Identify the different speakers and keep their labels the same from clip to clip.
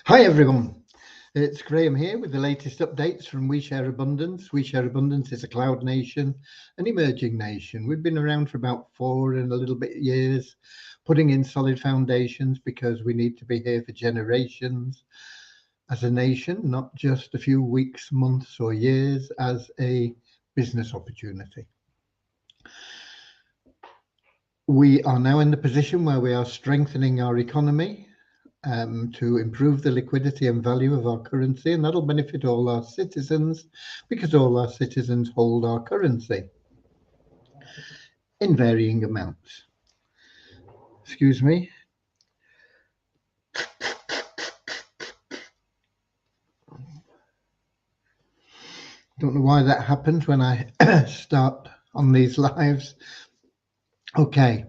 Speaker 1: Hi everyone, it's Graham here with the latest updates from We Share Abundance. We Share Abundance is a cloud nation, an emerging nation. We've been around for about 4 and a little bit years, putting in solid foundations because we need to be here for generations as a nation, not just a few weeks, months or years as a business opportunity. We are now in the position where we are strengthening our economy to improve the liquidity and value of our currency, and that'll benefit all our citizens because all our citizens hold our currency in varying amounts. Excuse me. Don't know why that happens when I start on these lives. Okay.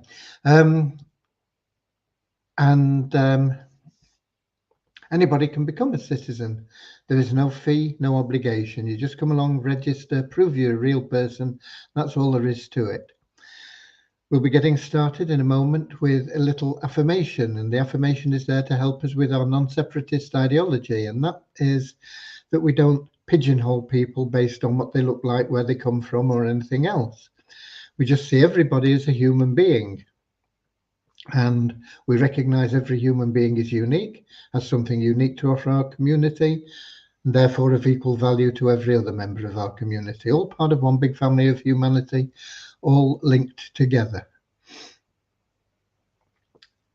Speaker 1: Anybody can become a citizen. There is no fee, no obligation. You just come along, register, prove you're a real person. That's all there is to it. We'll be getting started in a moment with a little affirmation, and the affirmation is there to help us with our non-separatist ideology, and that is that we don't pigeonhole people based on what they look like, where they come from, or anything else. We just see everybody as a human being. And we recognize every human being is unique, has something unique to offer our community, and therefore of equal value to every other member of our community, all part of one big family of humanity, all linked together.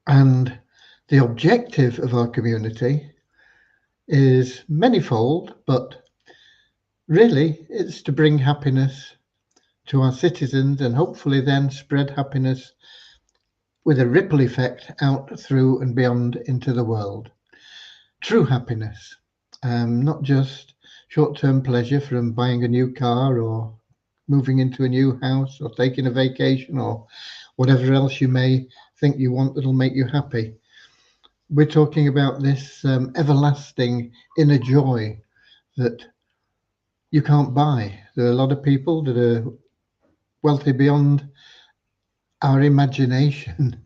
Speaker 1: And the objective of our community is manifold, but really it's to bring happiness to our citizens and hopefully then spread happiness with a ripple effect out through and beyond into the world. True happiness, not just short-term pleasure from buying a new car or moving into a new house or taking a vacation or whatever else you may think you want that'll make you happy. We're talking about this everlasting inner joy that you can't buy. There are a lot of people that are wealthy beyond our imagination.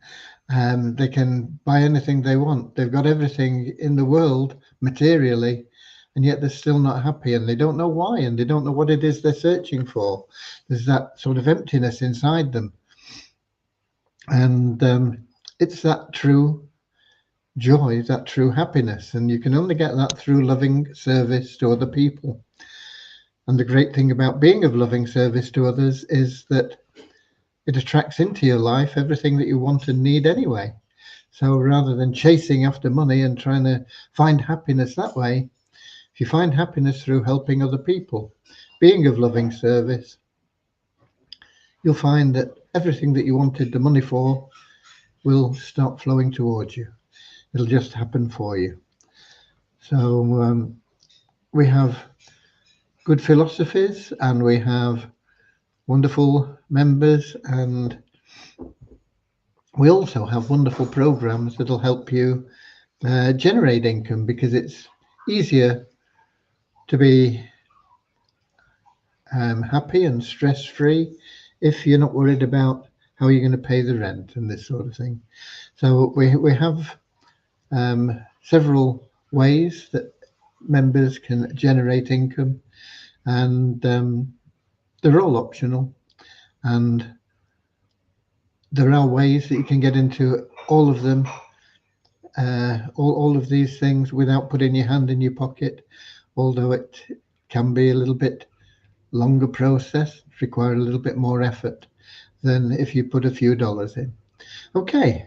Speaker 1: They can buy anything they want. They've got everything in the world materially, and yet they're still not happy, and they don't know why, and they don't know what it is they're searching for. There's that sort of emptiness inside them. And it's that true joy, that true happiness, and you can only get that through loving service to other people. And the great thing about being of loving service to others is that it attracts into your life everything that you want and need anyway. So rather than chasing after money and trying to find happiness that way, if you find happiness through helping other people, being of loving service, you'll find that everything that you wanted the money for will start flowing towards you. It'll just happen for you. So we have good philosophies, and we have wonderful members, and we also have wonderful programs that'll help you generate income, because it's easier to be happy and stress-free if you're not worried about how you're going to pay the rent and this sort of thing. So we have several ways that members can generate income, and they're all optional, and there are ways that you can get into all of them, all of these things without putting your hand in your pocket, although it can be a little bit longer process, require a little bit more effort than if you put a few dollars in. Okay,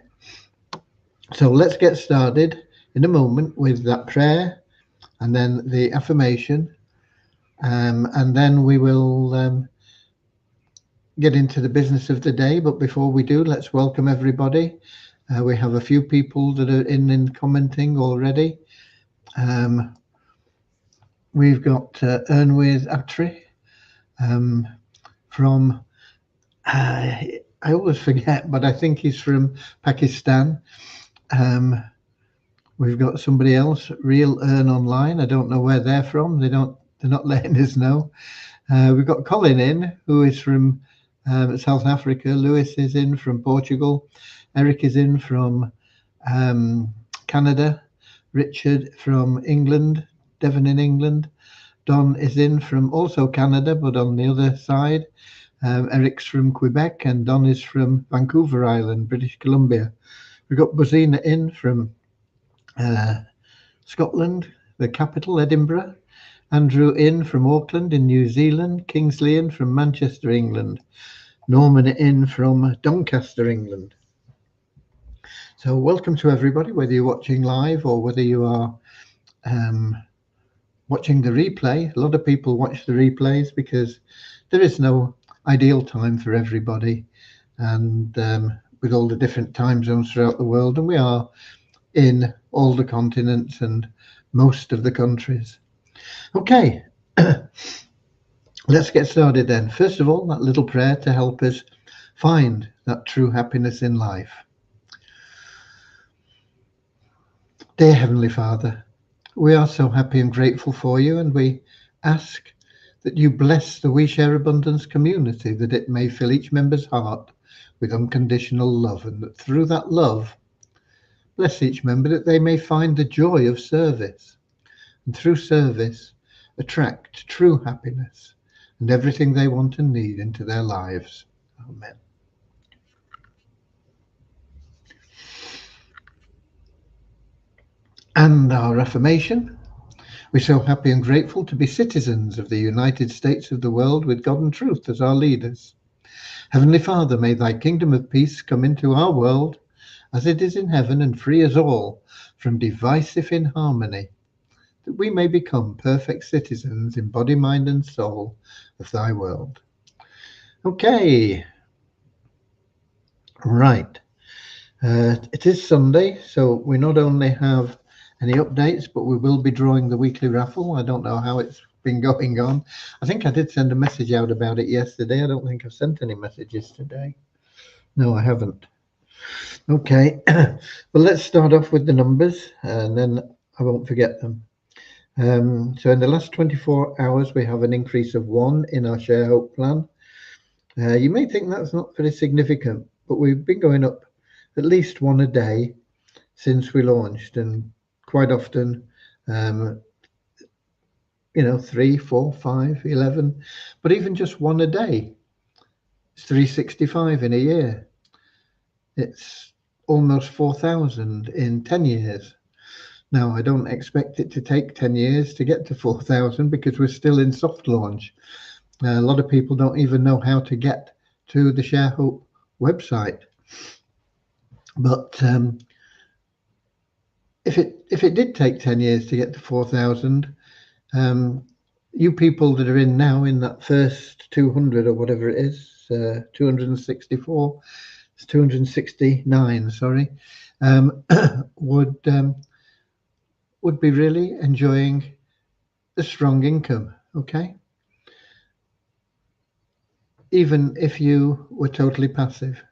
Speaker 1: so let's get started in a moment with that prayer and then the affirmation, and then we will get into the business of the day. But before we do, let's welcome everybody. We have a few people that are in and commenting already. We've got Ernwith Atri from, I always forget, but I think he's from Pakistan. We've got somebody else, Real Earn Online. I don't know where they're from. They're not letting us know. We've got Colin in, who is from South Africa. Lewis is in from Portugal. Eric is in from Canada. Richard from England, Devon in England. Don is in from also Canada, but on the other side. Eric's from Quebec, and Don is from Vancouver Island, British Columbia. We've got Buzina in from Scotland, the capital, Edinburgh. Andrew in from Auckland in New Zealand. Kingsley in from Manchester, England. Norman in from Doncaster, England. So welcome to everybody, whether you're watching live or whether you are watching the replay. A lot of people watch the replays because there is no ideal time for everybody, and with all the different time zones throughout the world, and we are in all the continents and most of the countries. Okay, let's get started then. First of all, that little prayer to help us find that true happiness in life. Dear Heavenly Father, we are so happy and grateful for you, and we ask that you bless the We Share Abundance community, that it may fill each member's heart with unconditional love, and that through that love, bless each member that they may find the joy of service, and through service, attract true happiness and everything they want and need into their lives. Amen. And our affirmation. We're so happy and grateful to be citizens of the United States of the world with God and truth as our leaders. Heavenly Father, may thy kingdom of peace come into our world as it is in heaven, and free us all from divisive inharmony, that we may become perfect citizens in body, mind, and soul of thy world. Okay. Right. It is Sunday, so we not only have any updates, but we will be drawing the weekly raffle. I don't know how it's been going on. I think I did send a message out about it yesterday. I don't think I've sent any messages today. No, I haven't. Okay, well, let's start off with the numbers, and then I won't forget them. So in the last 24 hours, we have an increase of 1 in our Share Hope plan. You may think that's not very significant, but we've been going up at least 1 a day since we launched, and quite often, 3, 4, 5, 11, but even just 1 a day, it's 365 in a year. It's almost 4,000 in 10 years. Now, I don't expect it to take 10 years to get to 4,000 because we're still in soft launch. A lot of people don't even know how to get to the Share Hope website. But if it did take 10 years to get to 4,000, you people that are in now in that first 200 or whatever it is, 264, it's 269, sorry, would be really enjoying the strong income, okay? Even if you were totally passive.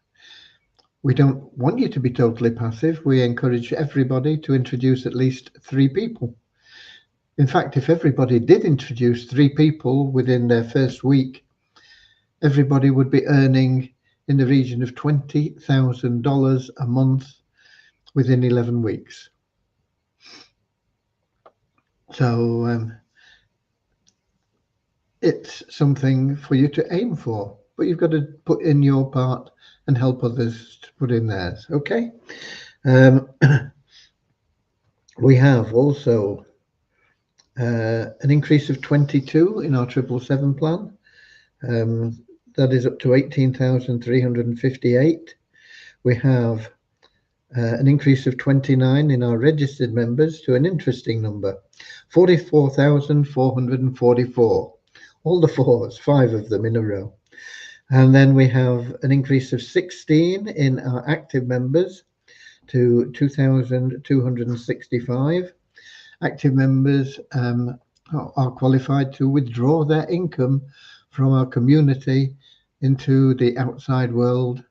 Speaker 1: We don't want you to be totally passive. We encourage everybody to introduce at least 3 people. In fact, if everybody did introduce 3 people within their first week, everybody would be earning in the region of $20,000 a month within 11 weeks. So it's something for you to aim for, but you've got to put in your part and help others to put in theirs. Okay. We have also an increase of 22 in our 777 plan. That is up to 18,358. We have an increase of 29 in our registered members to an interesting number, 44,444. All the 4s, 5 of them in a row. And then we have an increase of 16 in our active members to 2,265. Active members are qualified to withdraw their income from our community into the outside world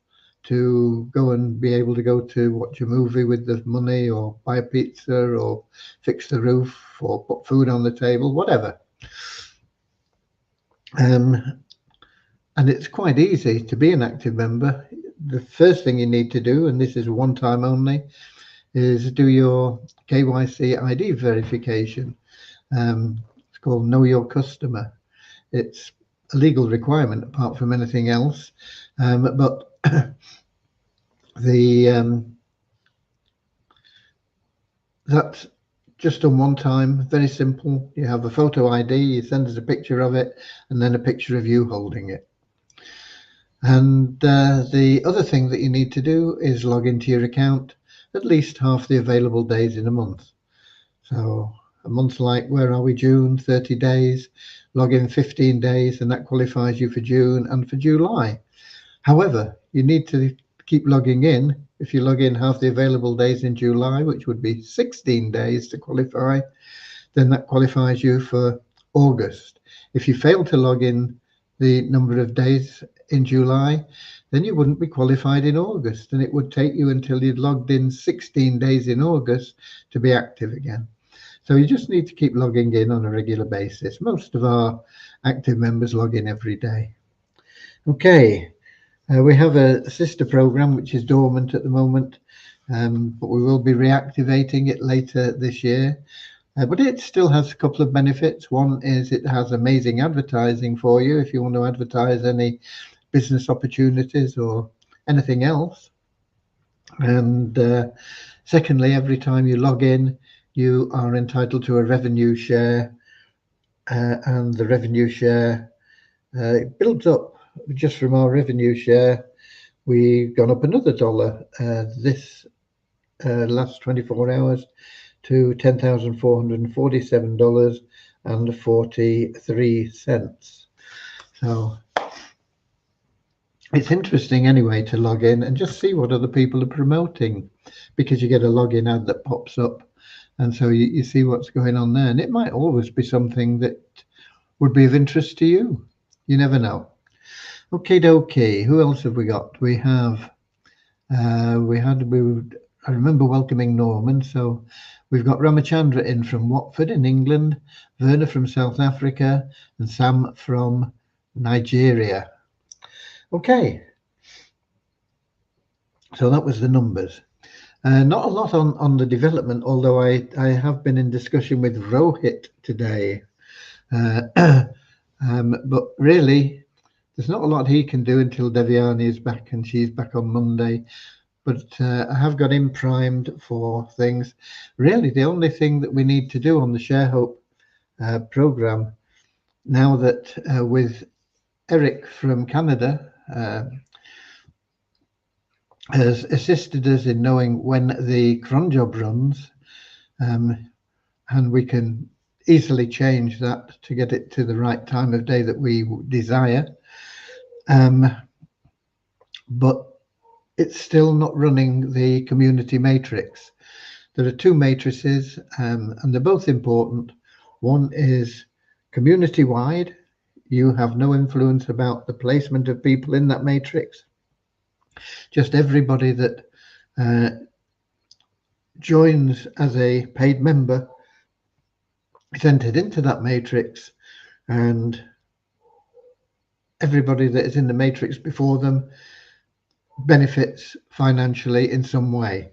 Speaker 1: to go and be able to go to watch a movie with the money, or buy a pizza, or fix the roof, or put food on the table, whatever. And it's quite easy to be an active member. The first thing you need to do, and this is one time only, is do your KYC ID verification. It's called Know Your Customer. It's a legal requirement apart from anything else, but the that's just done one time, very simple. You have a photo ID, you send us a picture of it, and then a picture of you holding it. And the other thing that you need to do is log into your account at least half the available days in a month. So a month like, where are we, June, 30 days, log in 15 days, and that qualifies you for June and for July. However, you need to keep logging in. If you log in half the available days in July, which would be 16 days to qualify, then that qualifies you for August. If you fail to log in the number of days in July, then you wouldn't be qualified in August, and it would take you until you'd logged in 16 days in August to be active again. So you just need to keep logging in on a regular basis. Most of our active members log in every day. Okay, we have a sister program which is dormant at the moment, but we will be reactivating it later this year. But it still has a couple of benefits. One is it has amazing advertising for you if you want to advertise any business opportunities or anything else. And secondly, every time you log in, you are entitled to a revenue share, and the revenue share it builds up. Just from our revenue share, we've gone up another dollar this last 24 hours to $10,447.43. So it's interesting anyway to log in and just see what other people are promoting, because you get a login ad that pops up, and so you see what's going on there, and it might always be something that would be of interest to you. You never know. Okay, dokie. Who else have we got? We have I remember welcoming Norman, so we've got Ramachandra in from Watford in England, Werner from South Africa, and Sam from Nigeria. Okay, so that was the numbers. Not a lot on the development, although I have been in discussion with Rohit today. But really, there's not a lot he can do until Devyani is back, and she's back on Monday. But I have got him primed for things. Really, the only thing that we need to do on the Share Hope program, now that with Eric from Canada has assisted us in knowing when the cron job runs, and we can easily change that to get it to the right time of day that we desire. But it's still not running the community matrix. There are two matrices, and they're both important. One is community-wide. You have no influence about the placement of people in that matrix. Just everybody that joins as a paid member is entered into that matrix, and everybody that is in the matrix before them benefits financially in some way.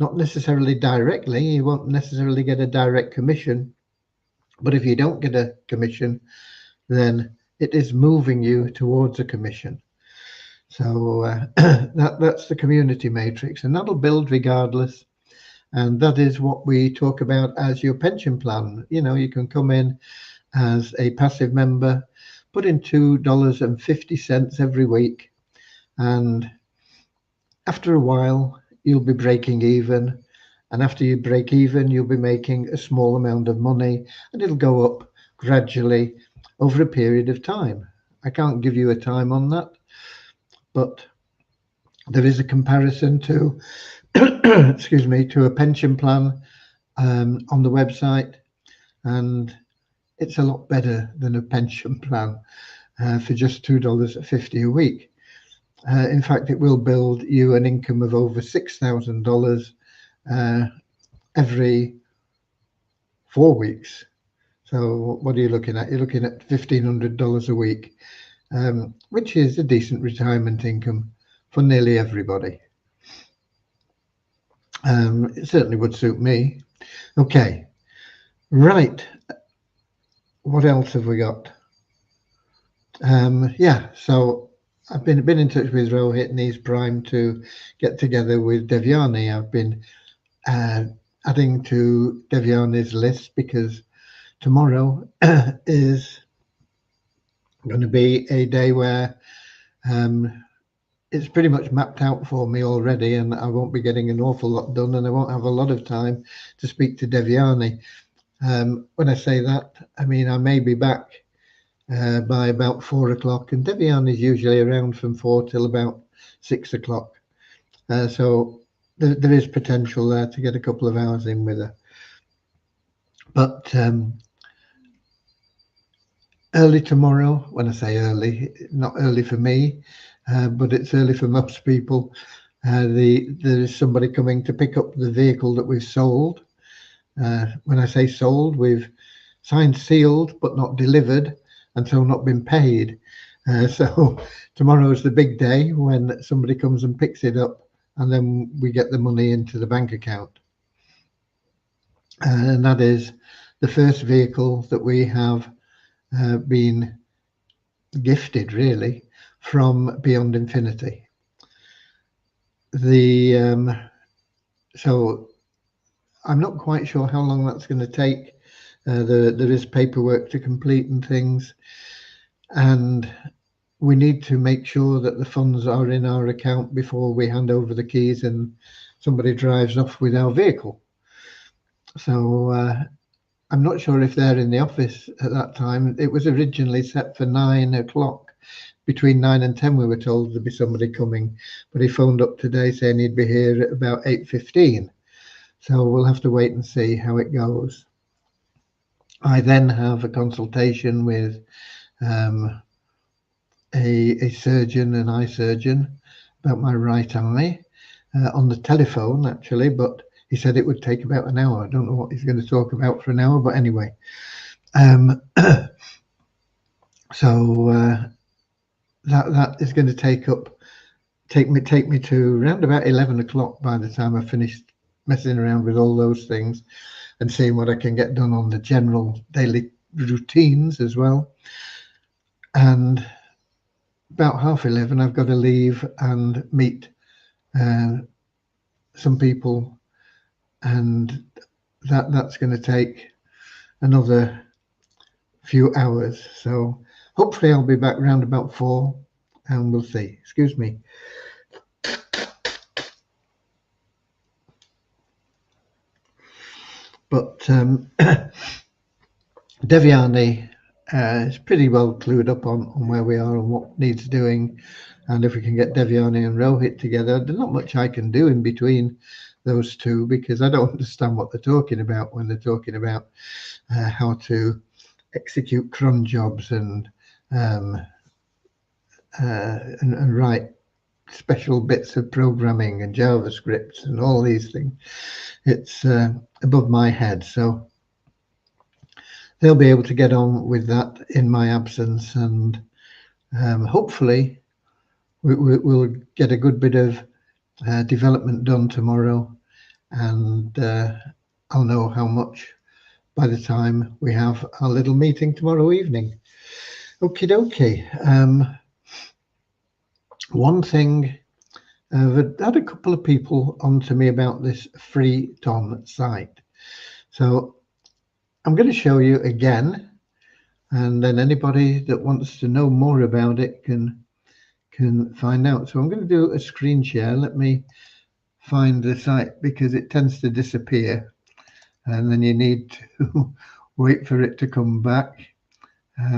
Speaker 1: Not necessarily directly, you won't necessarily get a direct commission, but if you don't get a commission, then it is moving you towards a commission. So that's the community matrix, and that'll build regardless. And that is what we talk about as your pension plan. You know, you can come in as a passive member, put in $2.50 every week, and after a while you'll be breaking even, and after you break even you'll be making a small amount of money, and it'll go up gradually over a period of time. I can't give you a time on that, but there is a comparison to excuse me, to a pension plan on the website, and it's a lot better than a pension plan for just $2.50 a week. In fact, it will build you an income of over $6,000 every 4 weeks. So what are you looking at? You're looking at $1,500 a week, which is a decent retirement income for nearly everybody. It certainly would suit me. Okay, right. What else have we got? Yeah, so I've been in touch with Rohit, and he's primed to get together with Devyani. I've been adding to Devyani's list because tomorrow is going to be a day where it's pretty much mapped out for me already, and I won't be getting an awful lot done, and I won't have a lot of time to speak to Devyani. When I say that, I mean I may be back by about 4 o'clock, and Devyani is usually around from 4 till about 6 o'clock. So there is potential there to get a couple of hours in with her. But early tomorrow, when I say early, not early for me, but it's early for most people. There is somebody coming to pick up the vehicle that we've sold. When I say sold, we've signed, sealed, but not delivered, and so not been paid. So tomorrow is the big day when somebody comes and picks it up, and then we get the money into the bank account. And that is the first vehicle that we have been gifted, really, from Beyond Infinity. So I'm not quite sure how long that's going to take. There is paperwork to complete and things, and we need to make sure that the funds are in our account before we hand over the keys and somebody drives off with our vehicle. So I'm not sure if they're in the office at that time. It was originally set for 9 o'clock. Between 9 and 10 we were told there'd be somebody coming, but he phoned up today saying he'd be here at about 8:15. So we'll have to wait and see how it goes. I then have a consultation with a surgeon, an eye surgeon, about my right eye on the telephone, actually, but he said it would take about an hour. I don't know what he's going to talk about for an hour, but anyway. So that is going to take me to around about 11 o'clock by the time I've finished messing around with all those things and seeing what I can get done on the general daily routines as well. And about 11:30, I've got to leave and meet some people, and that's going to take another few hours. So hopefully I'll be back around about 4, and we'll see. Excuse me. But Devyani is pretty well clued up on where we are and what needs doing. And if we can get Devyani and Rohit together, there's not much I can do in between those two because I don't understand what they're talking about when they're talking about how to execute cron jobs and write special bits of programming and JavaScript and all these things. It's above my head, so they'll be able to get on with that in my absence, and hopefully we'll get a good bit of development done tomorrow, and I'll know how much by the time we have our little meeting tomorrow evening. Okie dokie. One thing, I've had a couple of people on to me about this free Ton site. So I'm going to show you again, and then anybody that wants to know more about it can find out. So I'm going to do a screen share. Let me find the site because it tends to disappear, and then you need to wait for it to come back.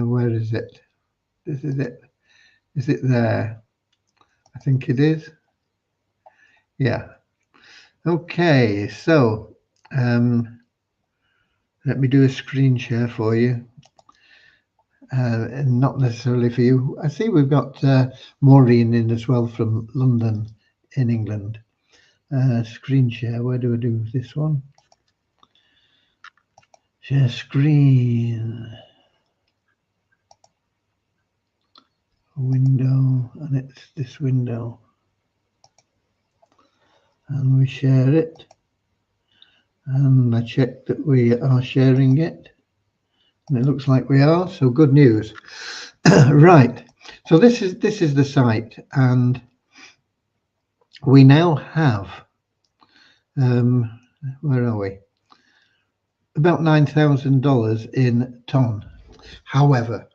Speaker 1: Where is it? This is it. Is it there? I think it is. Yeah. Okay, so let me do a screen share for you. And not necessarily for you. I see we've got Maureen in as well from London in England. Screen share, where do I do this one? Share screen. Window, and it's this window. And we share it. And I checked that we are sharing it, and it looks like we are, so good news. Right, so this is the site, and we now have where are we? About $9,000 in ton. However,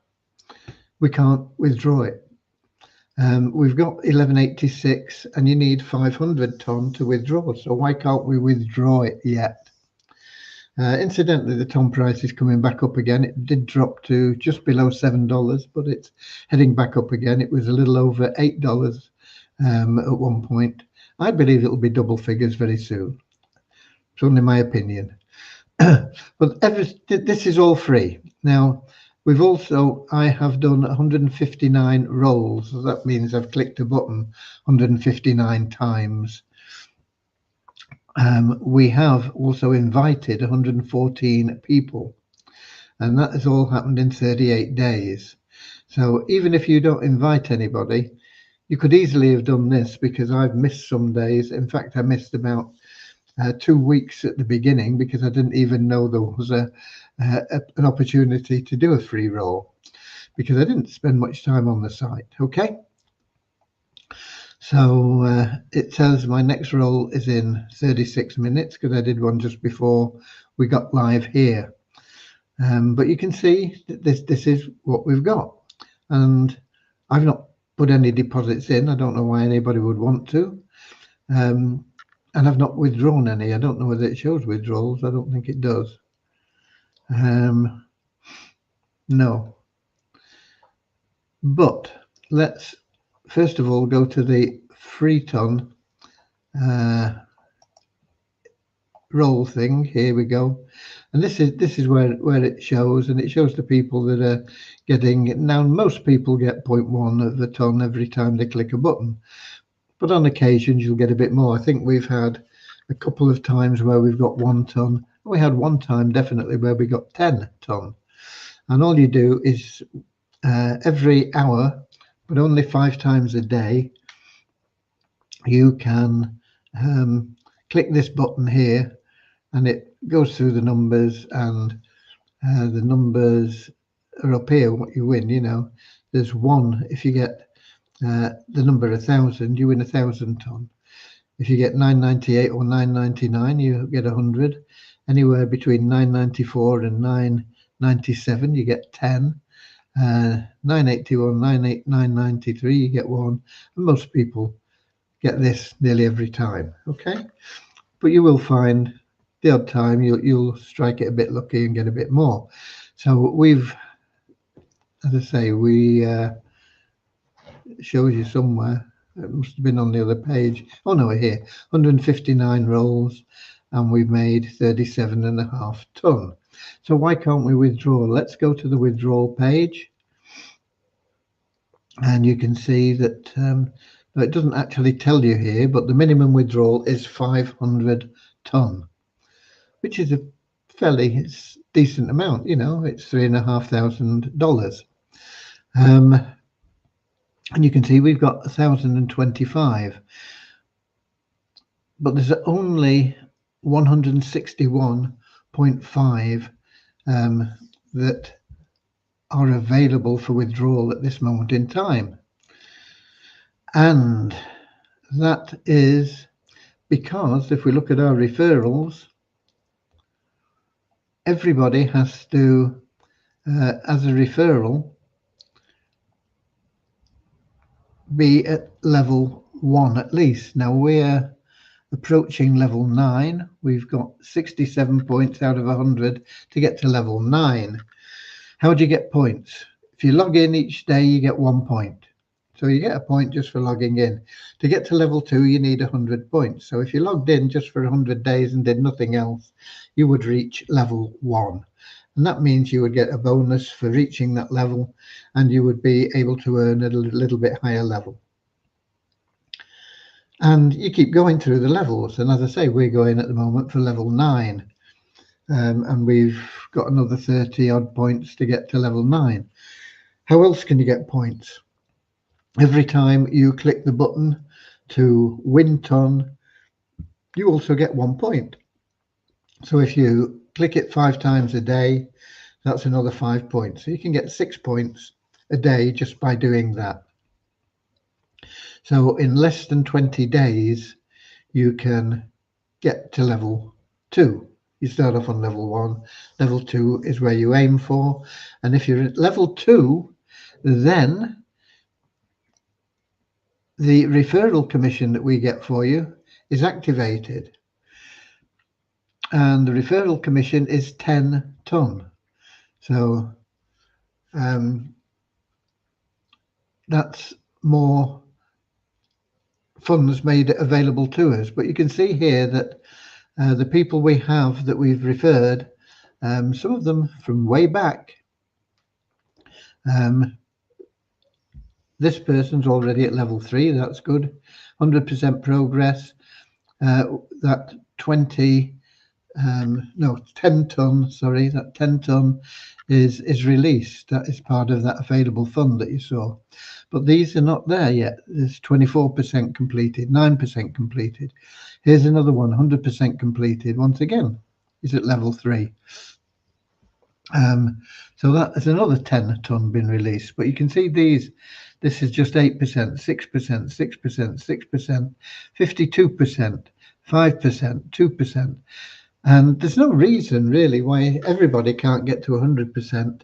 Speaker 1: we can't withdraw it. We've got 1186 and you need 500 ton to withdraw. So why can't we withdraw it yet? Incidentally, the ton price is coming back up again. It did drop to just below $7, but it's heading back up again. It was a little over $8 at one point. I believe it'll be double figures very soon. It's only my opinion. But this is all free. Now, I have done 159 rolls. So that means I've clicked a button 159 times. We have also invited 114 people, and that has all happened in 38 days. So even if you don't invite anybody, you could easily have done this, because I've missed some days. In fact, I missed about 2 weeks at the beginning because I didn't even know there was an opportunity to do a free roll, because I didn't spend much time on the site. Okay, so it says my next roll is in 36 minutes because I did one just before we got live here. But you can see that this is what we've got, and I've not put any deposits in. I don't know why anybody would want to. And I've not withdrawn any. I don't know whether it shows withdrawals. I don't think it does. No. But let's first of all go to the free ton roll thing. Here we go. And this is where it shows, and it shows the people that are getting. Now, most people get 0.1 of a ton every time they click a button, but on occasions you'll get a bit more. I think we've had a couple of times where we've got 1 ton. We had one time definitely where we got 10 ton. And all you do is every hour, but only 5 times a day, you can click this button here, and it goes through the numbers, and the numbers are up here, what you win. You know, there's 1. If you get the number 1,000, you win 1,000 ton. If you get 998 or 999, you get 100. Anywhere between 994 and 997, you get 10. 981, 993, you get 1. And most people get this nearly every time. Okay, but you will find the odd time you'll strike it a bit lucky and get a bit more. So we've, as I say, we shows you somewhere. It must have been on the other page. Oh no, we're here. 159 rolls, and we've made 37.5 ton. So why can't we withdraw? Let's go to the withdrawal page, and you can see that it doesn't actually tell you here, but the minimum withdrawal is 500 ton, which is a fairly decent amount. You know, it's $3,500. And you can see we've got 1,025, but there's only 161.5 that are available for withdrawal at this moment in time. And that is because if we look at our referrals, everybody has to, as a referral, be at level 1 at least. Now we're approaching level 9. We've got 67 points out of 100 to get to level 9. How do you get points? If you log in each day, you get 1 point. So you get a point just for logging in. To get to level 2, you need 100 points. So if you logged in just for 100 days and did nothing else, you would reach level 1. And that means you would get a bonus for reaching that level, and you would be able to earn at a little bit higher level. And you keep going through the levels. And as I say, we're going at the moment for level 9. And we've got another 30 odd points to get to level 9. How else can you get points? Every time you click the button to win ton, you also get 1 point. So if you click it 5 times a day, that's another 5 points. So you can get 6 points a day just by doing that. So in less than 20 days, you can get to level 2. You start off on level 1. Level 2 is where you aim for. And if you're at level 2, then the referral commission that we get for you is activated. And the referral commission is 10 ton. So that's more funds made available to us. But you can see here that the people we have that we've referred, some of them from way back, this person's already at level 3. That's good. 100% progress. That 10 ton, sorry, that 10 ton is released. That is part of that available fund that you saw. But these are not there yet. There's 24% completed, 9% completed. Here's another one, 100% completed. Once again, is at level 3. So that is another 10 ton been released. But you can see these. This is just 8%, 6%, 6%, 6%, 52%, 5%, 2%. And there's no reason really why everybody can't get to 100%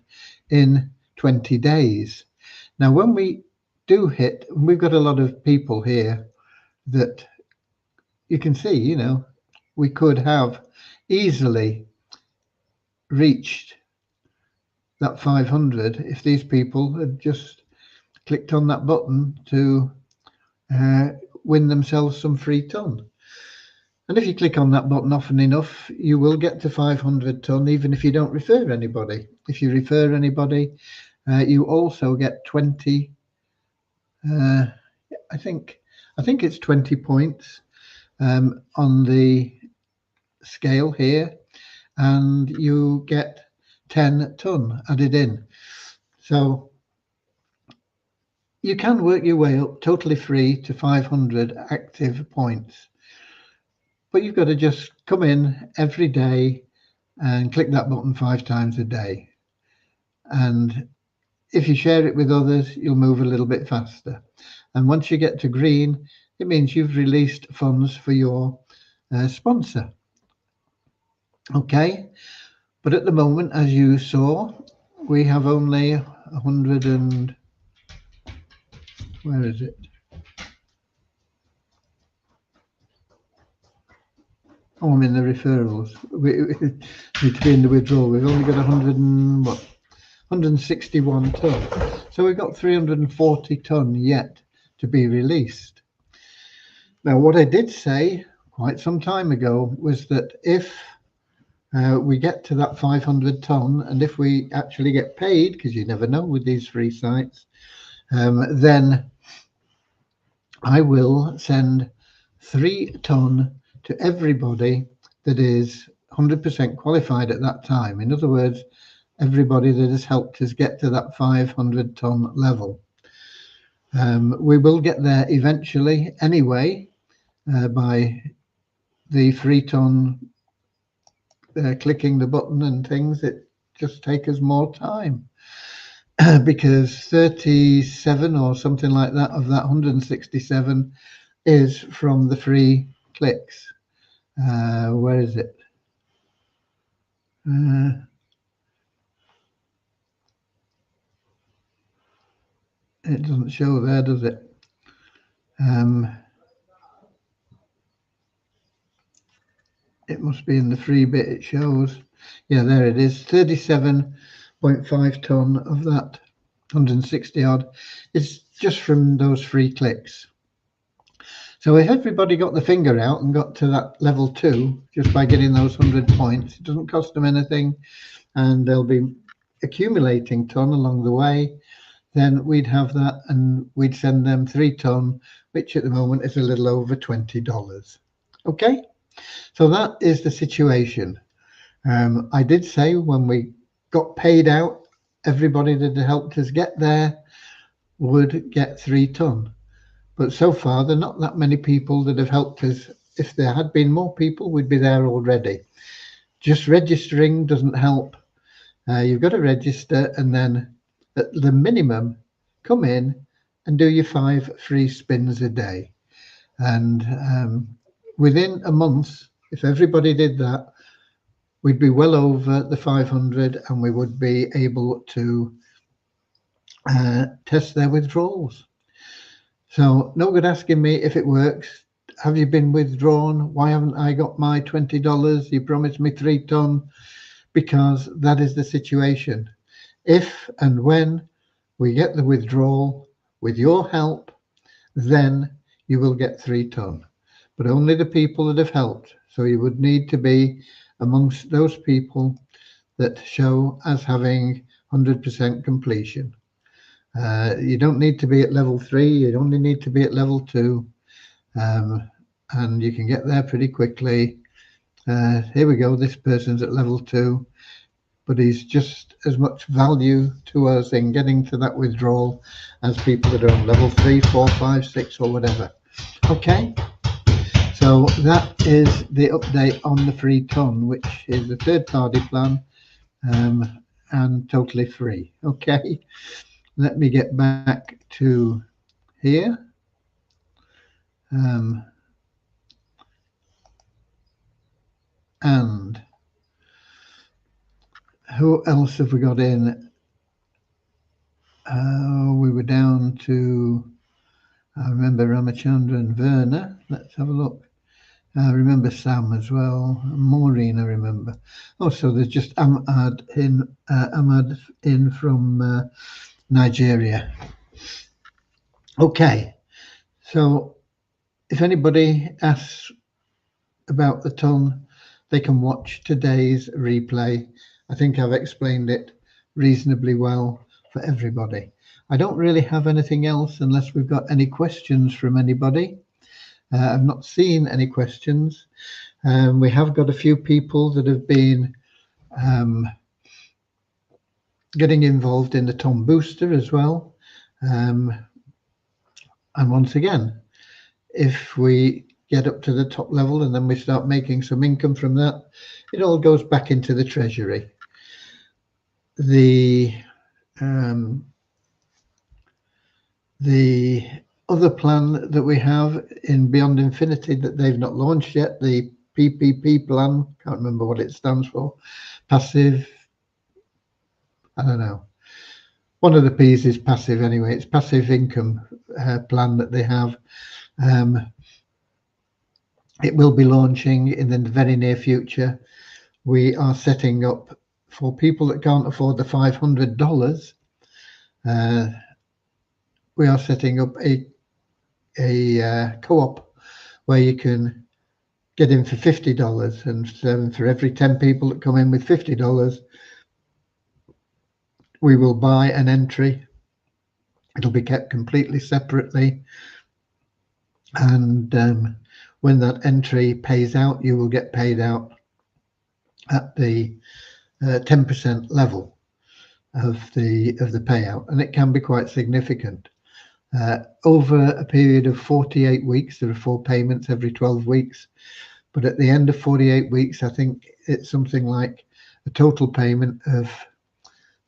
Speaker 1: in 20 days. Now, when we do hit, we've got a lot of people here that you can see, you know, we could have easily reached that 500 if these people had just clicked on that button to win themselves some free ton. And if you click on that button often enough, you will get to 500 ton, even if you don't refer anybody. If you refer anybody, you also get 20. I think it's 20 points on the scale here, and you get 10 ton added in. So you can work your way up totally free to 500 active points. But you've got to just come in every day and click that button 5 times a day. And if you share it with others, you'll move a little bit faster. And once you get to green, it means you've released funds for your sponsor. Okay, but at the moment, as you saw, we have only 100 and where is it? Oh, I'm in the referrals. We need to be in the withdrawal. We've only got 161 ton. So we've got 340 ton yet to be released. Now, what I did say quite some time ago was that if we get to that 500 ton, and if we actually get paid, because you never know with these free sites, then I will send 3 ton to everybody that is 100% qualified at that time. In other words, everybody that has helped us get to that 500 ton level. We will get there eventually anyway by the 3 ton clicking the button and things. It just takes us more time because 37 or something like that of that 167 is from the free clicks. Where is it? It doesn't show there, does it? It must be in the free bit. It shows. Yeah, there it is. 37.5 ton of that 160 odd. It's just from those free clicks. So if everybody got the finger out and got to that level 2 just by getting those 100 points, it doesn't cost them anything, and they'll be accumulating ton along the way, then we'd have that and we'd send them 3 ton, which at the moment is a little over $20. Okay, so that is the situation. I did say when we got paid out, everybody that had helped us get there would get 3 ton. But so far, there are not that many people that have helped us. If there had been more people, we'd be there already. Just registering doesn't help. You've got to register, and then at the minimum, come in and do your 5 free spins a day. And within a month, if everybody did that, we'd be well over the 500, and we would be able to test their withdrawals. So no good asking me if it works. Have you been withdrawn? Why haven't I got my $20? You promised me 3 ton. Because that is the situation. If and when we get the withdrawal with your help, then you will get 3 ton, but only the people that have helped. So you would need to be amongst those people that show as having 100% completion. You don't need to be at level 3, you only need to be at level 2, and you can get there pretty quickly. Here we go, this person's at level 2, but he's just as much value to us in getting to that withdrawal as people that are on level 3, 4, 5, 6 or whatever. Okay, so that is the update on the free ton, which is a third-party plan and totally free. Okay, let me get back to here. And who else have we got in? We were down to, I remember Ramachandra and Verna. Let's have a look. I remember Sam as well. Maureen, I remember. Oh, so there's just Ahmad in from Nigeria. Okay, so if anybody asks about the ton, they can watch today's replay. I think I've explained it reasonably well for everybody. I don't really have anything else unless we've got any questions from anybody. I've not seen any questions. We have got a few people that have been getting involved in the Tom Booster as well. And once again, if we get up to the top level and then we start making some income from that, it all goes back into the treasury. The other plan that we have in Beyond Infinity that they've not launched yet, the PPP plan, can't remember what it stands for, passive, I don't know. One of the P's is passive anyway. It's passive income plan that they have. It will be launching in the very near future. We are setting up for people that can't afford the $500. We are setting up a co-op where you can get in for $50, and for every 10 people that come in with $50, we will buy an entry. It'll be kept completely separately, and when that entry pays out, you will get paid out at the 10% level of the payout, and it can be quite significant. Over a period of 48 weeks, there are 4 payments every 12 weeks. But at the end of 48 weeks, I think it's something like a total payment of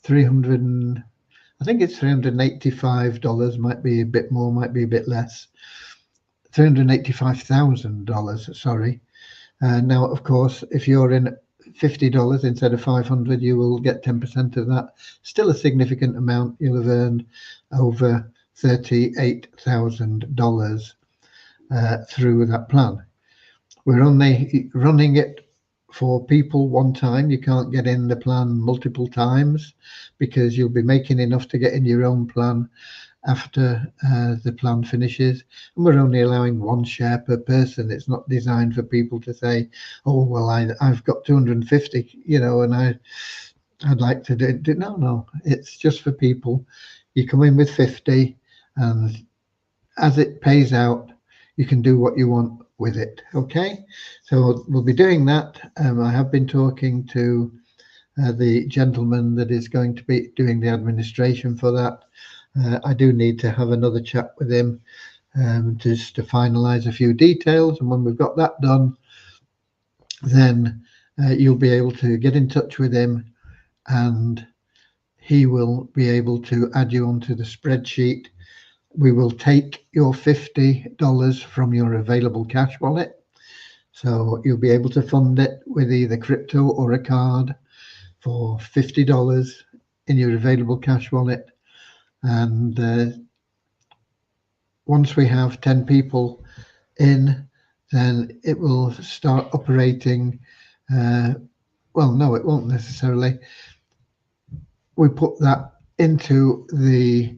Speaker 1: $385, might be a bit more, might be a bit less. $385,000, sorry. Now, of course, if you're in $50 instead of 500, you will get 10% of that. Still a significant amount. You'll have earned over $38,000 through that plan. We're only running it for people one time. You can't get in the plan multiple times because you'll be making enough to get in your own plan after the plan finishes. And we're only allowing 1 share per person. It's not designed for people to say, oh, well, I've got 250, and I'd like to do it. No, it's just for people. You come in with 50, and as it pays out, you can do what you want with it. Okay, so we'll be doing that. I have been talking to the gentleman that is going to be doing the administration for that. I do need to have another chat with him just to finalize a few details, and when we've got that done, then you'll be able to get in touch with him, and he will be able to add you onto the spreadsheet. We will take your $50 from your available cash wallet. So you'll be able to fund it with either crypto or a card for $50 in your available cash wallet. And once we have 10 people in, then it will start operating. Well, no, it won't necessarily. We put that into the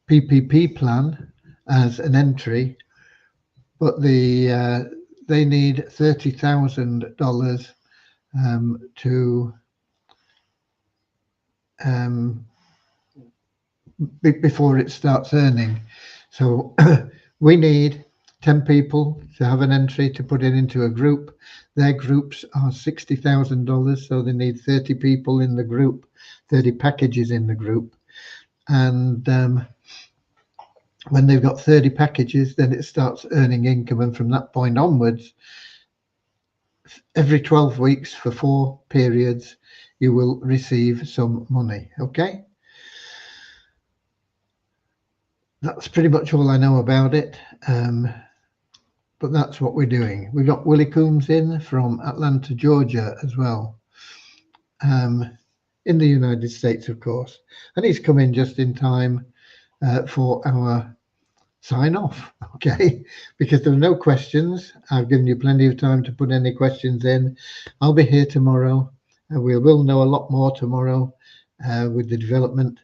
Speaker 1: PPP plan as an entry, but they need $30,000 to before it starts earning. So we need 10 people to have an entry to put it into a group. Their groups are $60,000, so they need 30 people in the group, 30 packages in the group. And when they've got 30 packages, then it starts earning income. And from that point onwards, every 12 weeks for 4 periods, you will receive some money. Okay? That's pretty much all I know about it. But that's what we're doing. We've got Willie Coombs in from Atlanta, Georgia as well, in the United States, of course. And he's come in just in time for our sign off, okay? Because there are no questions. I've given you plenty of time to put any questions in. I'll be here tomorrow. We will know a lot more tomorrow with the development.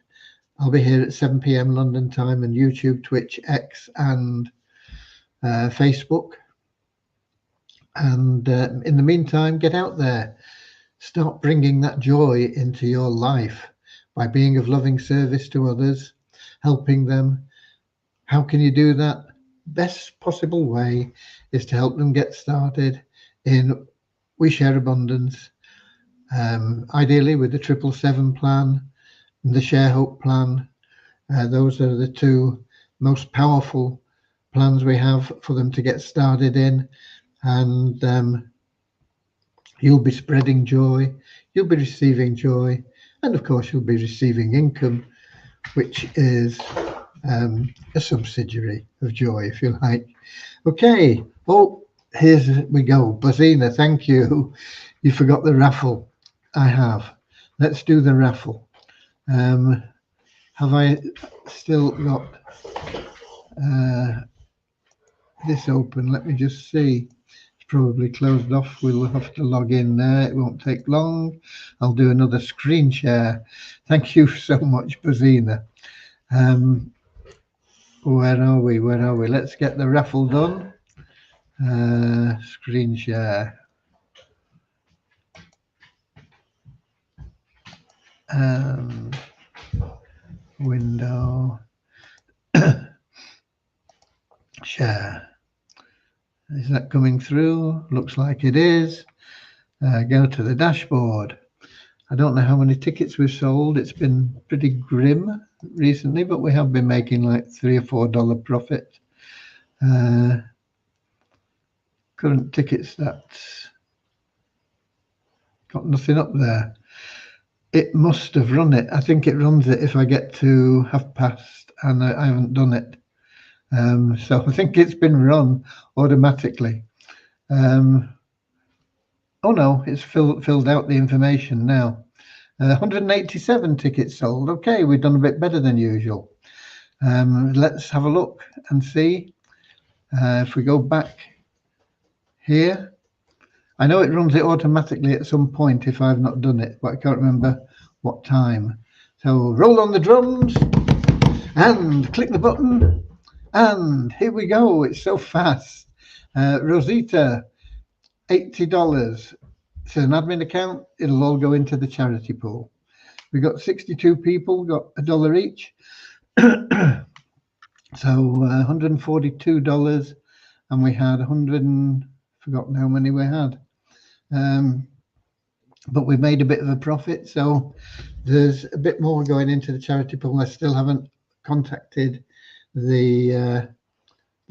Speaker 1: I'll be here at 7 p.m. London time on YouTube, Twitch, X, and Facebook. And in the meantime, get out there. Start bringing that joy into your life by being of loving service to others, helping them. How can you do that? Best possible way is to help them get started in We Share Abundance, ideally with the 777 plan and the Share Hope plan. Those are the 2 most powerful plans we have for them to get started in. And you'll be spreading joy, you'll be receiving joy, and of course you'll be receiving income, which is a subsidiary of joy, if you like. Okay. Oh, here we go. Bazina, thank you. You forgot the raffle. I have. Let's do the raffle. Have I still got this open? Let me just see. It's probably closed off. We'll have to log in there. It won't take long. I'll do another screen share. Thank you so much, Bazina. Where are we? Let's get the raffle done. Screen share. Window. Share. Is that coming through? Looks like it is. Go to the dashboard. I don't know how many tickets we've sold. It's been pretty grim recently, but we have been making like $3 or $4 profit. Current ticket stats. Got nothing up there. It must have run it. I think it runs it if I get to half past and I haven't done it. So I think it's been run automatically. Oh no, it's filled out the information now. 187 tickets sold. Okay, we've done a bit better than usual. Let's have a look and see. If we go back here, I know it runs it automatically at some point if I've not done it, but I can't remember what time. So roll on the drums and click the button, and here we go. It's so fast. Rosita, $80. It's an admin account. It'll all go into the charity pool. We got 62 people, got $1 each. So $142, and we had 100 and forgotten how many we had. But we made a bit of a profit, so there's a bit more going into the charity pool. I still haven't contacted the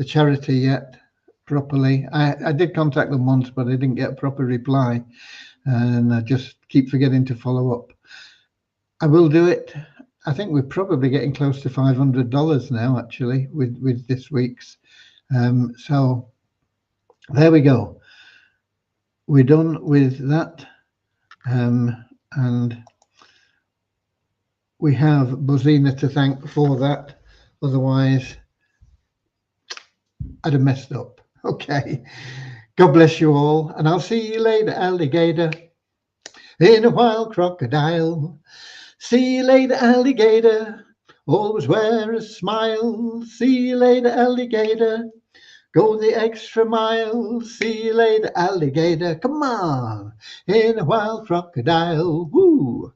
Speaker 1: charity yet properly. I did contact them once, but I didn't get a proper reply. and I just keep forgetting to follow up. I will do it. I think we're probably getting close to $500 now, actually, with this week's. So there we go. We're done with that. And we have Bozina to thank for that. Otherwise, I'd have messed up. Okay. God bless you all. And I'll see you later, alligator. In a wild crocodile. See you later, alligator. Always wear a smile. See you later, alligator. Go the extra mile. See you later, alligator. Come on. In a wild crocodile. Woo.